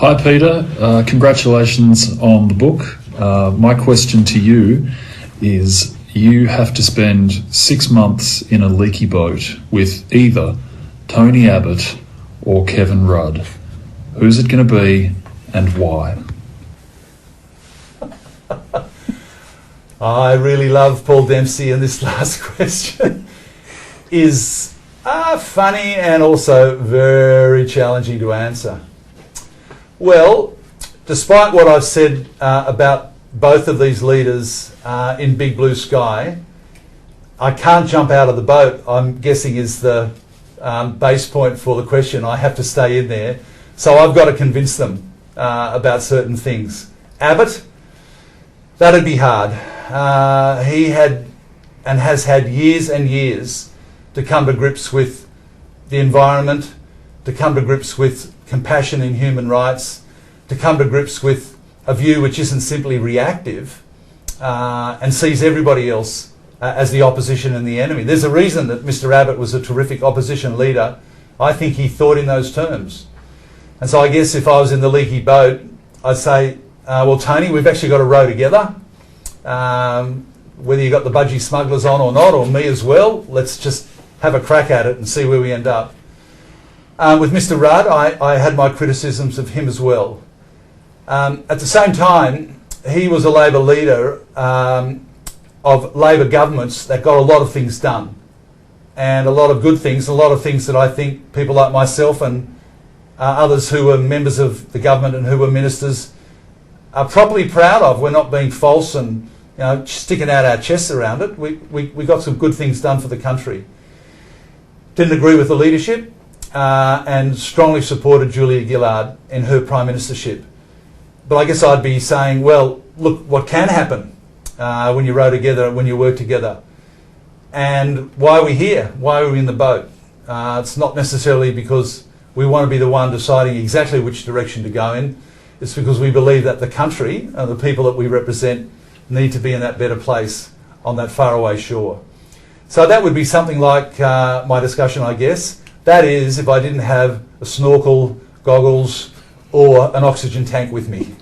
Hi Peter, congratulations on the book. My question to you is, you have to spend 6 months in a leaky boat with either Tony Abbott or Kevin Rudd. Who's it going to be and why? I really love Paul Dempsey, and this last question is funny and also very challenging to answer. Well, despite what I've said about both of these leaders in Big Blue Sky, I can't jump out of the boat, I'm guessing is the base point for the question. I have to stay in there. So I've got to convince them about certain things. Abbott, that'd be hard. He had and has had years and years to come to grips with the environment, to come to grips with compassion in human rights, to come to grips with a view which isn't simply reactive and sees everybody else as the opposition and the enemy. There's a reason that Mr. Abbott was a terrific opposition leader. I think he thought in those terms. And so I guess if I was in the leaky boat, I'd say, well, Tony, we've actually got to row together. Whether you got the budgie smugglers on or not, or me as well, let's just have a crack at it and see where we end up. With Mr. Rudd, I had my criticisms of him as well. At the same time, he was a Labor leader of Labor governments that got a lot of things done, and a lot of good things, a lot of things that I think people like myself and others who were members of the government and who were ministers are probably proud of. We're not being false and sticking out our chests around it. We got some good things done for the country. Didn't agree with the leadership and strongly supported Julia Gillard in her prime ministership. But I guess I'd be saying, well, look what can happen when you row together, when you work together. And why are we here? Why are we in the boat? It's not necessarily because we want to be the one deciding exactly which direction to go in. It's because we believe that the country and the people that we represent need to be in that better place on that faraway shore. So that would be something like my discussion, I guess. That is, if I didn't have a snorkel, goggles, or an oxygen tank with me.